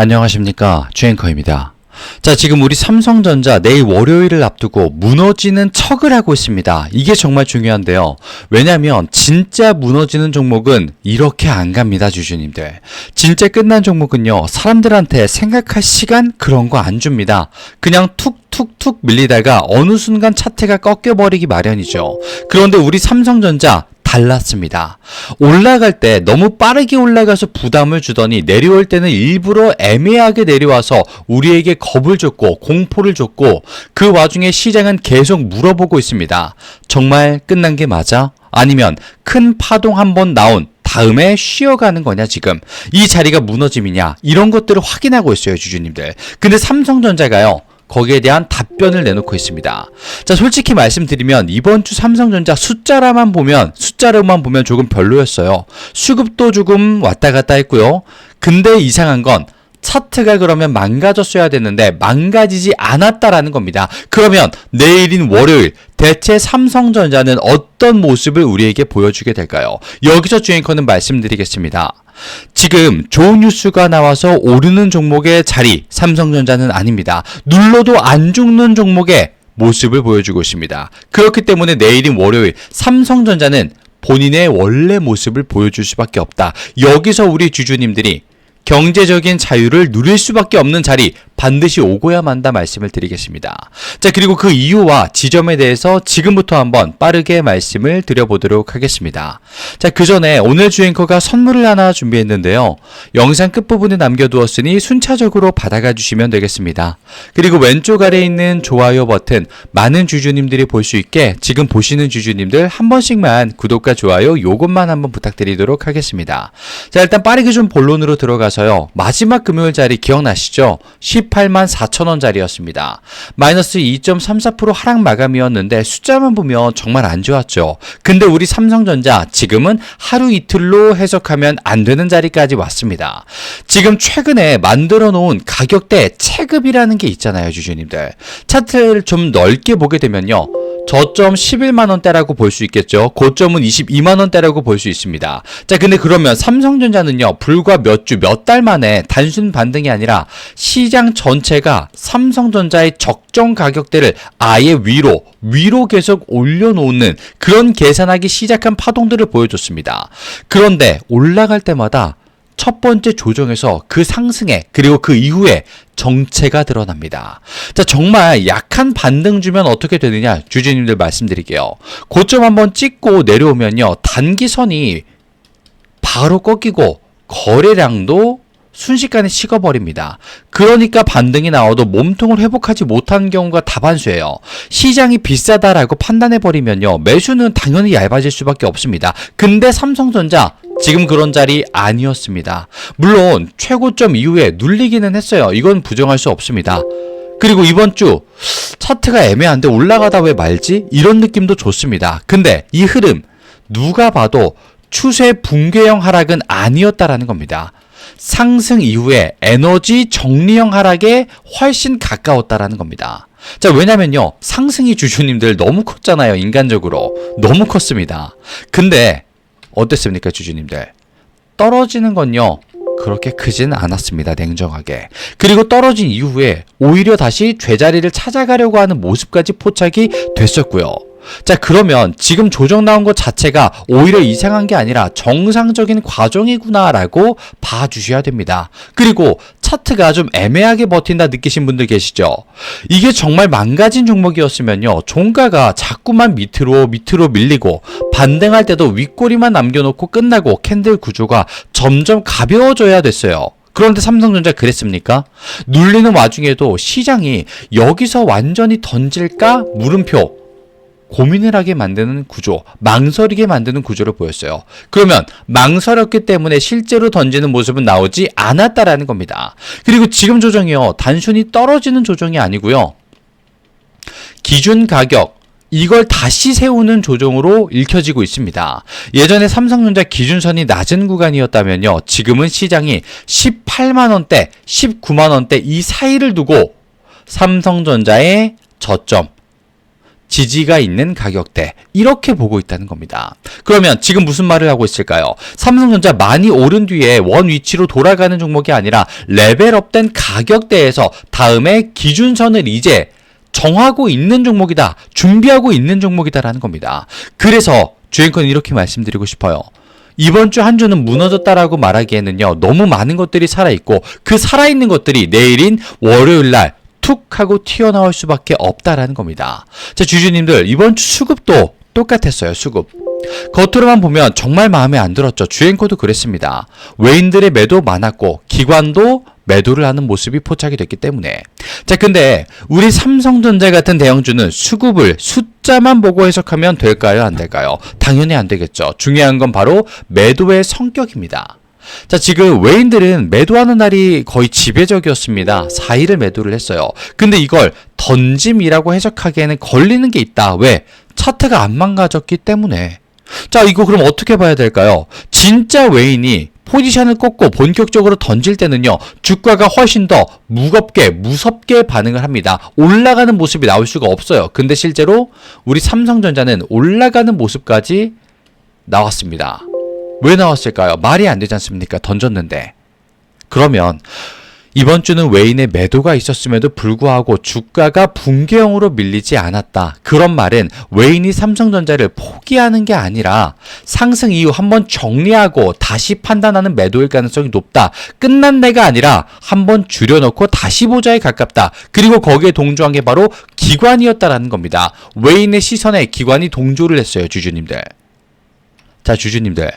안녕하십니까, 주앵커입니다. 자, 지금 우리 삼성전자 내일 월요일을 앞두고 무너지는 척을 하고 있습니다. 이게 정말 중요한데요. 왜냐하면 진짜 무너지는 종목은 이렇게 안 갑니다, 주주님들. 진짜 끝난 종목은요, 사람들한테 생각할 시간 그런 거 안 줍니다. 그냥 툭툭툭 밀리다가 어느 순간 차트가 꺾여버리기 마련이죠. 그런데 우리 삼성전자 달랐습니다. 올라갈 때 너무 빠르게 올라가서 부담을 주더니 내려올 때는 일부러 애매하게 내려와서 우리에게 겁을 줬고 공포를 줬고 그 와중에 시장은 계속 물어보고 있습니다. 정말 끝난 게 맞아? 아니면 큰 파동 한번 나온 다음에 쉬어가는 거냐 지금? 이 자리가 무너짐이냐? 이런 것들을 확인하고 있어요, 주주님들. 근데 삼성전자가요, 거기에 대한 답변을 내놓고 있습니다. 자, 솔직히 말씀드리면 이번 주 삼성전자 숫자로만 보면 조금 별로였어요. 수급도 조금 왔다 갔다 했고요. 근데 이상한 건 차트가 그러면 망가졌어야 되는데 망가지지 않았다라는 겁니다. 그러면 내일인 월요일 대체 삼성전자는 어떤 모습을 우리에게 보여주게 될까요? 여기서 주앵커는 말씀드리겠습니다. 지금 좋은 뉴스가 나와서 오르는 종목의 자리, 삼성전자는 아닙니다. 눌러도 안 죽는 종목의 모습을 보여주고 있습니다. 그렇기 때문에 내일인 월요일 삼성전자는 본인의 원래 모습을 보여줄 수밖에 없다. 여기서 우리 주주님들이 경제적인 자유를 누릴 수밖에 없는 자리 반드시 오고야 만다 말씀을 드리겠습니다. 자, 그리고 그 이유와 지점에 대해서 지금부터 한번 빠르게 말씀을 드려보도록 하겠습니다. 자, 그 전에 오늘 주앵커가 선물을 하나 준비했는데요. 영상 끝부분에 남겨두었으니 순차적으로 받아가 주시면 되겠습니다. 그리고 왼쪽 아래에 있는 좋아요 버튼, 많은 주주님들이 볼 수 있게 지금 보시는 주주님들 한 번씩만 구독과 좋아요 요것만 한번 부탁드리도록 하겠습니다. 자, 일단 빠르게 좀 본론으로 들어가서요. 마지막 금요일 자리 기억나시죠? 184,000원짜리였습니다. 마이너스 2.34% 하락 마감이었는데 숫자만 보면 정말 안 좋았죠. 근데 우리 삼성전자 지금은 하루 이틀로 해석하면 안 되는 자리까지 왔습니다. 지금 최근에 만들어 놓은 가격대 체급이라는 게 있잖아요, 주주님들. 차트를 좀 넓게 보게 되면요. 저점 11만원대라고 볼 수 있겠죠. 고점은 22만원대라고 볼 수 있습니다. 자, 근데 그러면 삼성전자는요, 불과 몇 주, 몇 달 만에 단순 반등이 아니라 시장 전체가 삼성전자의 적정 가격대를 아예 위로 계속 올려놓는 그런 계산하기 시작한 파동들을 보여줬습니다. 그런데 올라갈 때마다 첫 번째 조정에서 그 상승에 그리고 그 이후에 정체가 드러납니다. 자, 정말 약한 반등 주면 어떻게 되느냐 주주님들 말씀드릴게요. 고점 한번 찍고 내려오면요, 단기선이 바로 꺾이고 거래량도 순식간에 식어버립니다. 그러니까 반등이 나와도 몸통을 회복하지 못한 경우가 다반수예요. 시장이 비싸다라고 판단해버리면요, 매수는 당연히 얇아질 수밖에 없습니다. 근데 삼성전자 지금 그런 자리 아니었습니다. 물론 최고점 이후에 눌리기는 했어요. 이건 부정할 수 없습니다. 그리고 이번 주 차트가 애매한데 올라가다 왜 말지? 이런 느낌도 좋습니다. 근데 이 흐름 누가 봐도 추세 붕괴형 하락은 아니었다라는 겁니다. 상승 이후에 에너지 정리형 하락에 훨씬 가까웠다라는 겁니다. 자, 왜냐면요, 상승이 주주님들 너무 컸잖아요. 인간적으로 너무 컸습니다. 근데 어땠습니까, 주주님들? 떨어지는 건요, 그렇게 크진 않았습니다, 냉정하게. 그리고 떨어진 이후에 오히려 다시 제자리를 찾아가려고 하는 모습까지 포착이 됐었고요. 자, 그러면 지금 조정 나온 것 자체가 오히려 이상한 게 아니라 정상적인 과정이구나라고 봐주셔야 됩니다. 그리고 차트가 좀 애매하게 버틴다 느끼신 분들 계시죠? 이게 정말 망가진 종목이었으면요, 종가가 자꾸만 밑으로 밀리고 반등할 때도 윗꼬리만 남겨놓고 끝나고 캔들 구조가 점점 가벼워져야 됐어요. 그런데 삼성전자 그랬습니까? 눌리는 와중에도 시장이 여기서 완전히 던질까? 물음표. 고민을 하게 만드는 구조, 망설이게 만드는 구조를 보였어요. 그러면 망설였기 때문에 실제로 던지는 모습은 나오지 않았다라는 겁니다. 그리고 지금 조정이요, 단순히 떨어지는 조정이 아니고요, 기준 가격, 이걸 다시 세우는 조정으로 읽혀지고 있습니다. 예전에 삼성전자 기준선이 낮은 구간이었다면요, 지금은 시장이 18만원대, 19만원대 이 사이를 두고 삼성전자의 저점, 지지가 있는 가격대 이렇게 보고 있다는 겁니다. 그러면 지금 무슨 말을 하고 있을까요? 삼성전자 많이 오른 뒤에 원 위치로 돌아가는 종목이 아니라 레벨업된 가격대에서 다음에 기준선을 이제 정하고 있는 종목이다. 준비하고 있는 종목이다라는 겁니다. 그래서 주행커는 이렇게 말씀드리고 싶어요. 이번 주 한 주는 무너졌다라고 말하기에는요. 너무 많은 것들이 살아있고 그 살아있는 것들이 내일인 월요일날 툭 하고 튀어나올 수밖에 없다라는 겁니다. 자, 주주님들 이번 주 수급도 똑같았어요. 수급. 겉으로만 보면 정말 마음에 안 들었죠. 주행코도 그랬습니다. 외인들의 매도 많았고 기관도 매도를 하는 모습이 포착이 됐기 때문에. 자, 근데 우리 삼성전자 같은 대형주는 수급을 숫자만 보고 해석하면 될까요? 안 될까요? 당연히 안 되겠죠. 중요한 건 바로 매도의 성격입니다. 자, 지금 외인들은 매도하는 날이 거의 지배적이었습니다. 4일을 매도를 했어요. 근데 이걸 던짐이라고 해석하기에는 걸리는 게 있다. 왜? 차트가 안 망가졌기 때문에. 자, 이거 그럼 어떻게 봐야 될까요? 진짜 외인이 포지션을 꺾고 본격적으로 던질 때는요, 주가가 훨씬 더 무섭게 반응을 합니다. 올라가는 모습이 나올 수가 없어요. 근데 실제로 우리 삼성전자는 올라가는 모습까지 나왔습니다. 왜 나왔을까요? 말이 안 되지 않습니까? 던졌는데. 그러면 이번 주는 외인의 매도가 있었음에도 불구하고 주가가 붕괴형으로 밀리지 않았다. 그런 말은 외인이 삼성전자를 포기하는 게 아니라 상승 이후 한번 정리하고 다시 판단하는 매도일 가능성이 높다. 끝난 데가 아니라 한번 줄여놓고 다시 보자에 가깝다. 그리고 거기에 동조한 게 바로 기관이었다라는 겁니다. 외인의 시선에 기관이 동조를 했어요, 주주님들. 자, 주주님들.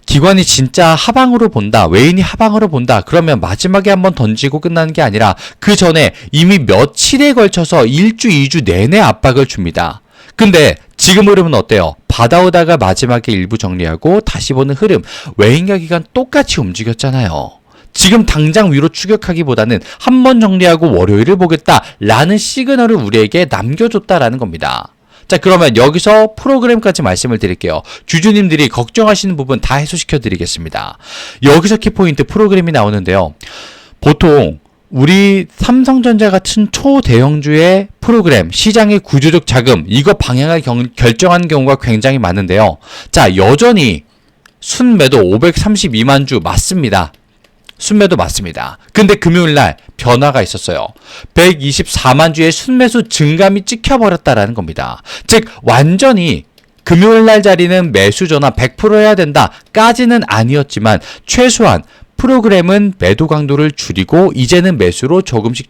기관이 진짜 하방으로 본다, 외인이 하방으로 본다, 그러면 마지막에 한번 던지고 끝나는 게 아니라 그 전에 이미 며칠에 걸쳐서 1주, 2주 내내 압박을 줍니다. 근데 지금 흐름은 어때요? 받아오다가 마지막에 일부 정리하고 다시 보는 흐름, 외인과 기관 똑같이 움직였잖아요. 지금 당장 위로 추격하기보다는 한번 정리하고 월요일을 보겠다라는 시그널을 우리에게 남겨줬다라는 겁니다. 자, 그러면 여기서 프로그램까지 말씀을 드릴게요. 주주님들이 걱정하시는 부분 다 해소시켜 드리겠습니다. 여기서 키포인트 프로그램이 나오는데요. 보통 우리 삼성전자 같은 초대형주의 프로그램, 시장의 구조적 자금, 이거 방향을 결정하는 경우가 굉장히 많은데요. 자, 여전히 순매도 532만 주 맞습니다. 순매도 맞습니다. 근데 금요일날 변화가 있었어요. 124만 주의 순매수 증감이 찍혀버렸다라는 겁니다. 즉 완전히 금요일날 자리는 매수 전환 100% 해야 된다까지는 아니었지만 최소한 프로그램은 매도 강도를 줄이고 이제는 매수로 조금씩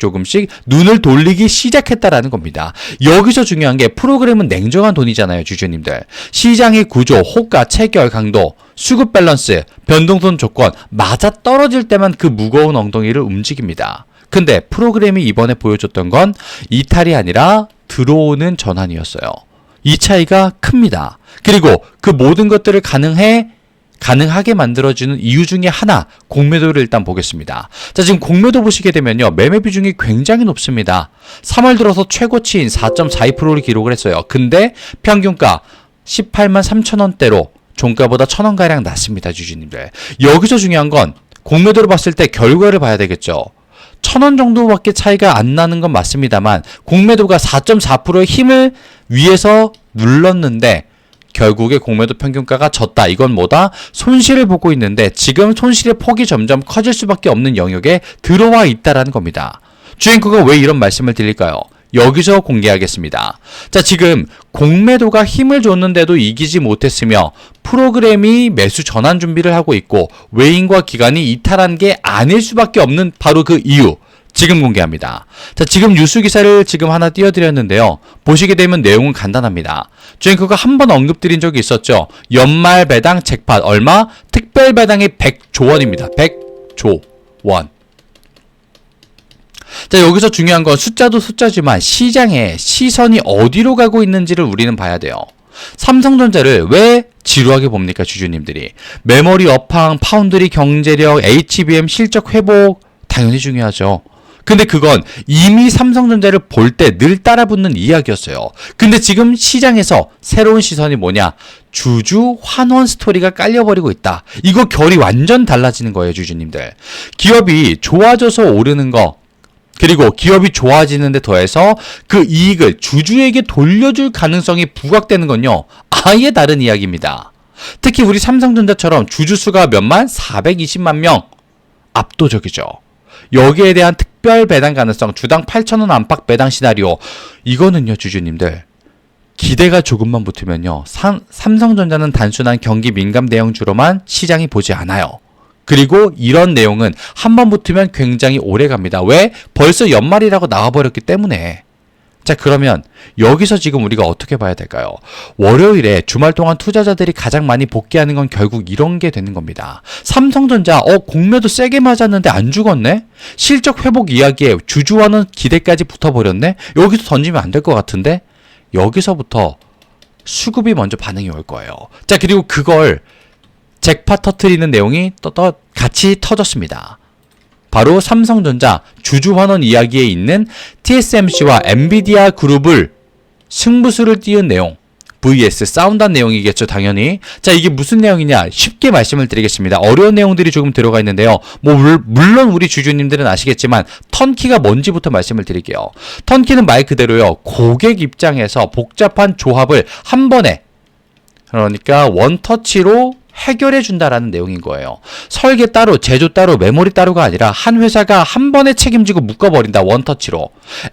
눈을 돌리기 시작했다라는 겁니다. 여기서 중요한 게 프로그램은 냉정한 돈이잖아요, 주주님들. 시장의 구조, 호가, 체결 강도, 수급 밸런스, 변동성 조건 맞아 떨어질 때만 그 무거운 엉덩이를 움직입니다. 근데 프로그램이 이번에 보여줬던 건 이탈이 아니라 들어오는 전환이었어요. 이 차이가 큽니다. 그리고 그 모든 것들을 가능하게 만들어주는 이유 중에 하나, 공매도를 일단 보겠습니다. 자, 지금 공매도 보시게 되면요, 매매 비중이 굉장히 높습니다. 3월 들어서 최고치인 4.42%를 기록을 했어요. 근데 평균가 18만 3천 원대로 종가보다 1,000원가량 낮습니다, 주주님들. 여기서 중요한 건 공매도를 봤을 때 결과를 봐야 되겠죠. 1,000원 정도밖에 차이가 안 나는 건 맞습니다만 공매도가 4.4%의 힘을 위에서 눌렀는데 결국에 공매도 평균가가 졌다. 이건 뭐다? 손실을 보고 있는데 지금 손실의 폭이 점점 커질 수밖에 없는 영역에 들어와 있다라는 겁니다. 주행커가 왜 이런 말씀을 드릴까요? 여기서 공개하겠습니다. 자, 지금 공매도가 힘을 줬는데도 이기지 못했으며 프로그램이 매수 전환 준비를 하고 있고 외인과 기관이 이탈한 게 아닐 수밖에 없는 바로 그 이유, 지금 공개합니다. 자, 지금 뉴스 기사를 지금 하나 띄워드렸는데요. 보시게 되면 내용은 간단합니다. 주행커가 한 번 언급드린 적이 있었죠. 연말 배당 잭팟 얼마? 특별 배당이 100조 원입니다. 100조 원. 자, 여기서 중요한 건 숫자도 숫자지만 시장의 시선이 어디로 가고 있는지를 우리는 봐야 돼요. 삼성전자를 왜 지루하게 봅니까, 주주님들이? 메모리 업황, 파운드리 경제력, HBM 실적 회복 당연히 중요하죠. 근데 그건 이미 삼성전자를 볼 때 늘 따라붙는 이야기였어요. 근데 지금 시장에서 새로운 시선이 뭐냐? 주주 환원 스토리가 깔려버리고 있다. 이거 결이 완전 달라지는 거예요, 주주님들. 기업이 좋아져서 오르는 거 그리고 기업이 좋아지는 데 더해서 그 이익을 주주에게 돌려줄 가능성이 부각되는 건요, 아예 다른 이야기입니다. 특히 우리 삼성전자처럼 주주 수가 몇만? 420만 명. 압도적이죠. 여기에 대한 특별 배당 가능성, 주당 8,000원 안팎 배당 시나리오, 이거는요, 주주님들, 기대가 조금만 붙으면요, 삼성전자는 단순한 경기 민감 대형주로만 시장이 보지 않아요. 그리고 이런 내용은 한번 붙으면 굉장히 오래 갑니다. 왜? 벌써 연말이라고 나와버렸기 때문에. 자, 그러면 여기서 지금 우리가 어떻게 봐야 될까요? 월요일에 주말 동안 투자자들이 가장 많이 복귀하는 건 결국 이런 게 되는 겁니다. 삼성전자 공매도 세게 맞았는데 안 죽었네? 실적 회복 이야기에 주주와는 기대까지 붙어버렸네? 여기서 던지면 안 될 것 같은데? 여기서부터 수급이 먼저 반응이 올 거예요. 자, 그리고 그걸 잭팟 터트리는 내용이 같이 터졌습니다. 바로 삼성전자 주주 환원 이야기에 있는 TSMC와 엔비디아 그룹을 승부수를 띄운 내용, vs 싸운다는 내용이겠죠, 당연히. 자, 이게 무슨 내용이냐, 쉽게 말씀을 드리겠습니다. 어려운 내용들이 조금 들어가 있는데요. 물론 우리 주주님들은 아시겠지만 턴키가 뭔지부터 말씀을 드릴게요. 턴키는 말 그대로요, 고객 입장에서 복잡한 조합을 한 번에, 그러니까 원터치로 해결해 준다라는 내용인 거예요. 설계 따로, 제조 따로, 메모리 따로가 아니라 한 회사가 한 번에 책임지고 묶어버린다, 원터치로.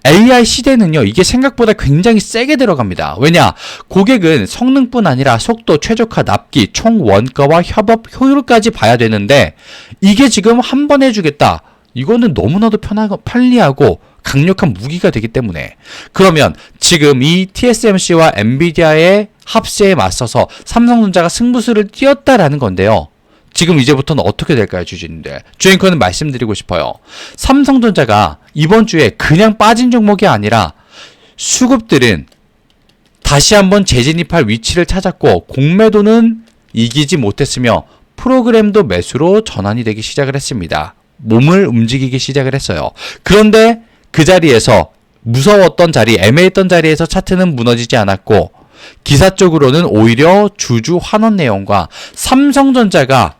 AI 시대는요, 이게 생각보다 굉장히 세게 들어갑니다. 왜냐? 고객은 성능뿐 아니라 속도, 최적화, 납기, 총 원가와 협업 효율까지 봐야 되는데, 이게 지금 한 번 해주겠다, 이거는 너무나도 편리하고 강력한 무기가 되기 때문에. 그러면 지금 이 TSMC와 엔비디아의 합세에 맞서서 삼성전자가 승부수를 띄었다라는 건데요. 지금 이제부터는 어떻게 될까요, 주주님들? 주앵커는 말씀드리고 싶어요. 삼성전자가 이번 주에 그냥 빠진 종목이 아니라 수급들은 다시 한번 재진입할 위치를 찾았고, 공매도는 이기지 못했으며 프로그램도 매수로 전환이 되기 시작을 했습니다. 몸을 움직이기 시작을 했어요. 그런데 그 자리에서 무서웠던 자리, 애매했던 자리에서 차트는 무너지지 않았고, 기사적으로는 오히려 주주 환원 내용과 삼성전자가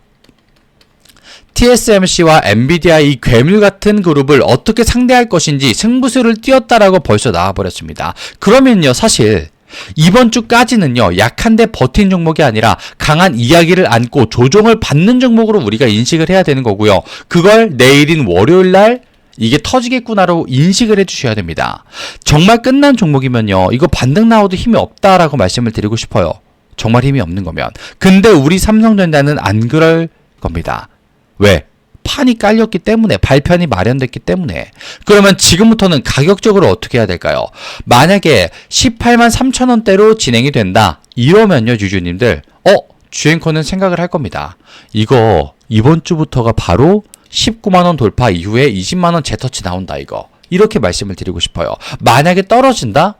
TSMC와 엔비디아 이 괴물 같은 그룹을 어떻게 상대할 것인지 승부수를 띄었다라고 벌써 나와버렸습니다. 그러면요, 사실 이번 주까지는요, 약한데 버틴 종목이 아니라 강한 이야기를 안고 조정을 받는 종목으로 우리가 인식을 해야 되는 거고요. 그걸 내일인 월요일날 이게 터지겠구나로 인식을 해주셔야 됩니다. 정말 끝난 종목이면요, 이거 반등 나와도 힘이 없다라고 말씀을 드리고 싶어요. 정말 힘이 없는 거면. 근데 우리 삼성전자는 안 그럴 겁니다. 왜? 판이 깔렸기 때문에, 발판이 마련됐기 때문에. 그러면 지금부터는 가격적으로 어떻게 해야 될까요? 만약에 18만 3천 원대로 진행이 된다, 이러면요, 주주님들, 주앵커는 생각을 할 겁니다. 이거 이번 주부터가 바로 19만원 돌파 이후에 20만원 재터치 나온다, 이거. 이렇게 말씀을 드리고 싶어요. 만약에 떨어진다?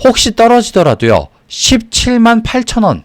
혹시 떨어지더라도요, 17만 8천원.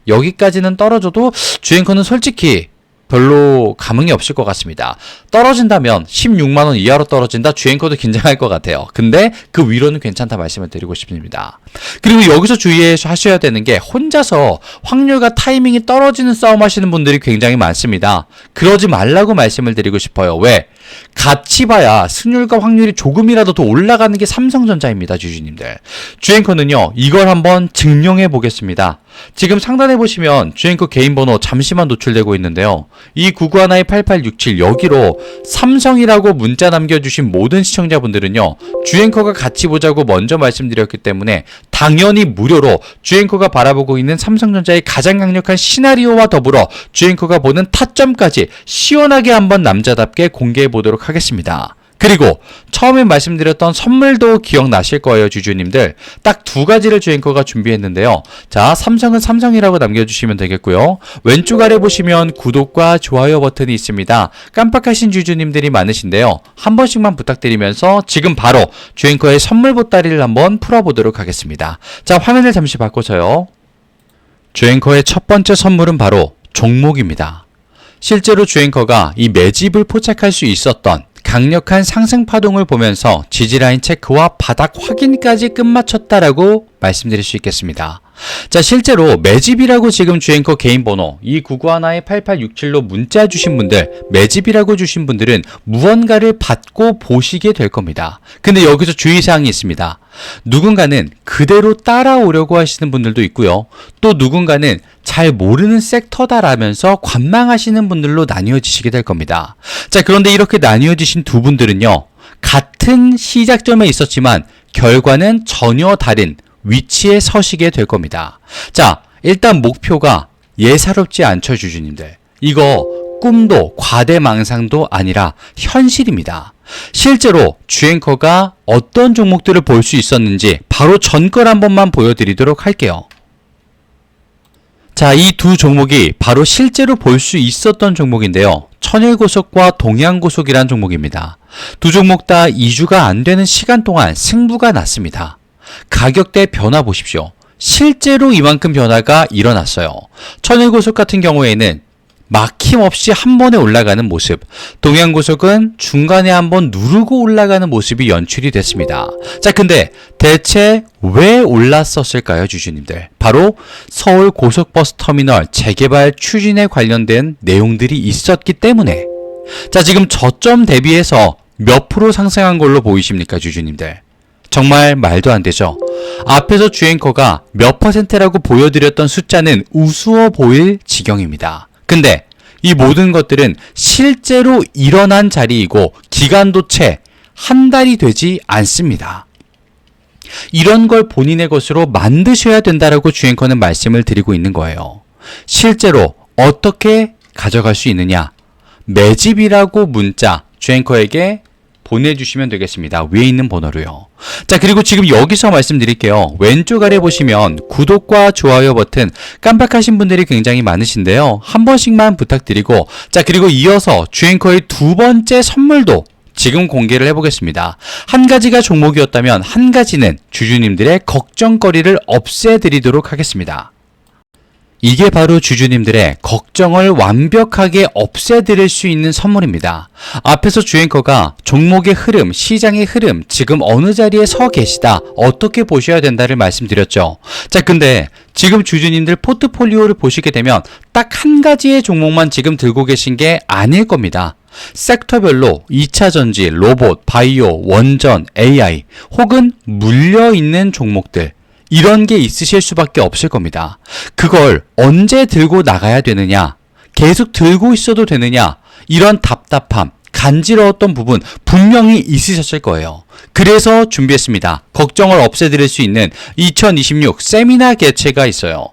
여기까지는 떨어져도 주앵커는 솔직히 별로 감흥이 없을 것 같습니다. 떨어진다면 16만원 이하로 떨어진다, 주앵커도 긴장할 것 같아요. 근데 그 위로는 괜찮다 말씀을 드리고 싶습니다. 그리고 여기서 주의하셔야 되는 게, 혼자서 확률과 타이밍이 떨어지는 싸움 하시는 분들이 굉장히 많습니다. 그러지 말라고 말씀을 드리고 싶어요. 왜? 같이 봐야 승률과 확률이 조금이라도 더 올라가는 게 삼성전자입니다, 주주님들. 주앵커는요, 이걸 한번 증명해 보겠습니다. 지금 상단에 보시면 주앵커 개인 번호 잠시만 노출되고 있는데요. 이 9912-8867 여기로 삼성이라고 문자 남겨주신 모든 시청자분들은요, 주앵커가 같이 보자고 먼저 말씀드렸기 때문에 당연히 무료로 주앵커가 바라보고 있는 삼성전자의 가장 강력한 시나리오와 더불어 주앵커가 보는 타점까지 시원하게 한번 남자답게 공개해 보도록 하겠습니다. 그리고 처음에 말씀드렸던 선물도 기억나실 거예요, 주주님들. 딱 두 가지를 주앵커가 준비했는데요. 자, 삼성은 삼성이라고 남겨주시면 되겠고요. 왼쪽 아래 보시면 구독과 좋아요 버튼이 있습니다. 깜빡하신 주주님들이 많으신데요. 한 번씩만 부탁드리면서 지금 바로 주앵커의 선물 보따리를 한번 풀어보도록 하겠습니다. 자, 화면을 잠시 바꿔서요. 주앵커의 첫 번째 선물은 바로 종목입니다. 실제로 주앵커가 이 매집을 포착할 수 있었던 강력한 상승 파동을 보면서 지지라인 체크와 바닥 확인까지 끝마쳤다라고 말씀드릴 수 있겠습니다. 자, 실제로 매집이라고 지금 주앵커 개인 번호 2991-8867로 문자 주신 분들, 매집이라고 주신 분들은 무언가를 받고 보시게 될 겁니다. 근데 여기서 주의사항이 있습니다. 누군가는 그대로 따라오려고 하시는 분들도 있고요. 또 누군가는 잘 모르는 섹터다라면서 관망하시는 분들로 나뉘어지시게 될 겁니다. 자, 그런데 이렇게 나뉘어지신 두 분들은요, 같은 시작점에 있었지만 결과는 전혀 다른 위치에 서시게 될 겁니다. 자, 일단 목표가 예사롭지 않죠, 주주님들. 이거 꿈도 과대망상도 아니라 현실입니다. 실제로 주앵커가 어떤 종목들을 볼 수 있었는지 바로 전걸 한 번만 보여드리도록 할게요. 자, 이 두 종목이 바로 실제로 볼 수 있었던 종목인데요. 천일고속과 동양고속이란 종목입니다. 두 종목 다 2주가 안 되는 시간 동안 승부가 났습니다. 가격대 변화 보십시오. 실제로 이만큼 변화가 일어났어요. 천일고속 같은 경우에는 막힘없이 한 번에 올라가는 모습, 동양고속은 중간에 한번 누르고 올라가는 모습이 연출이 됐습니다. 자, 근데 대체 왜 올랐었을까요, 주주님들? 바로 서울 고속버스 터미널 재개발 추진에 관련된 내용들이 있었기 때문에. 자, 지금 저점 대비해서 몇 프로 상승한 걸로 보이십니까, 주주님들? 정말 말도 안 되죠. 앞에서 주앵커가 몇 퍼센트라고 보여드렸던 숫자는 우스워 보일 지경입니다. 근데 이 모든 것들은 실제로 일어난 자리이고 기간도 채 한 달이 되지 않습니다. 이런 걸 본인의 것으로 만드셔야 된다라고 주앵커는 말씀을 드리고 있는 거예요. 실제로 어떻게 가져갈 수 있느냐? 매집이라고 문자 주앵커에게 보내주시면 되겠습니다. 위에 있는 번호로요. 자, 그리고 지금 여기서 말씀드릴게요. 왼쪽 아래 보시면 구독과 좋아요 버튼 깜빡하신 분들이 굉장히 많으신데요. 한 번씩만 부탁드리고, 자, 그리고 이어서 주앵커의 두 번째 선물도 지금 공개를 해보겠습니다. 한 가지가 종목이었다면 한 가지는 주주님들의 걱정거리를 없애드리도록 하겠습니다. 이게 바로 주주님들의 걱정을 완벽하게 없애드릴 수 있는 선물입니다. 앞에서 주앵커가 종목의 흐름, 시장의 흐름, 지금 어느 자리에 서 계시다, 어떻게 보셔야 된다를 말씀드렸죠. 자, 근데 지금 주주님들 포트폴리오를 보시게 되면 딱 한 가지의 종목만 지금 들고 계신 게 아닐 겁니다. 섹터별로 2차전지, 로봇, 바이오, 원전, AI 혹은 물려있는 종목들, 이런 게 있으실 수밖에 없을 겁니다. 그걸 언제 들고 나가야 되느냐, 계속 들고 있어도 되느냐, 이런 답답함, 간지러웠던 부분 분명히 있으셨을 거예요. 그래서 준비했습니다. 걱정을 없애드릴 수 있는 2026 세미나 개최가 있어요.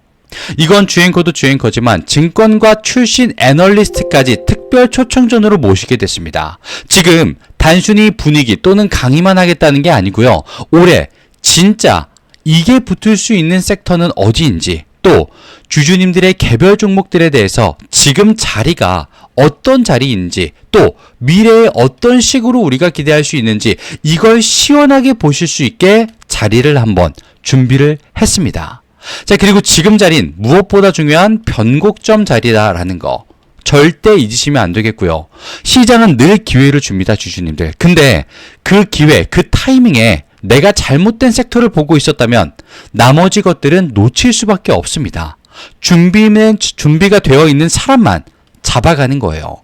이건 주앵커도 주앵커지만 증권가 출신 애널리스트까지 특별 초청전으로 모시게 됐습니다. 지금 단순히 분위기 또는 강의만 하겠다는 게 아니고요. 올해 진짜 이게 붙을 수 있는 섹터는 어디인지, 또 주주님들의 개별 종목들에 대해서 지금 자리가 어떤 자리인지, 또 미래에 어떤 식으로 우리가 기대할 수 있는지, 이걸 시원하게 보실 수 있게 자리를 한번 준비를 했습니다. 자, 그리고 지금 자리는 무엇보다 중요한 변곡점 자리다라는 거 절대 잊으시면 안 되겠고요. 시장은 늘 기회를 줍니다, 주주님들. 근데 그 기회, 그 타이밍에 내가 잘못된 섹터를 보고 있었다면 나머지 것들은 놓칠 수밖에 없습니다. 준비가 되어 있는 사람만 잡아가는 거예요.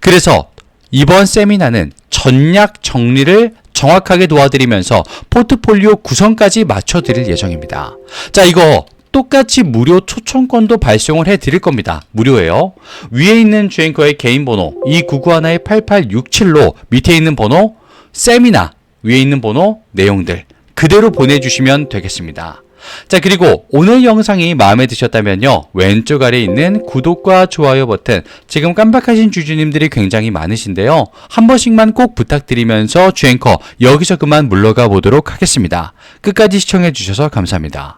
그래서 이번 세미나는 전략 정리를 정확하게 도와드리면서 포트폴리오 구성까지 맞춰드릴 예정입니다. 자, 이거 똑같이 무료 초청권도 발송을 해드릴 겁니다. 무료예요. 위에 있는 주앵커의 개인 번호 2991-8867로 밑에 있는 번호 세미나, 위에 있는 번호 내용들 그대로 보내주시면 되겠습니다. 자, 그리고 오늘 영상이 마음에 드셨다면요, 왼쪽 아래에 있는 구독과 좋아요 버튼, 지금 깜빡하신 주주님들이 굉장히 많으신데요, 한 번씩만 꼭 부탁드리면서 주앵커 여기서 그만 물러가 보도록 하겠습니다. 끝까지 시청해 주셔서 감사합니다.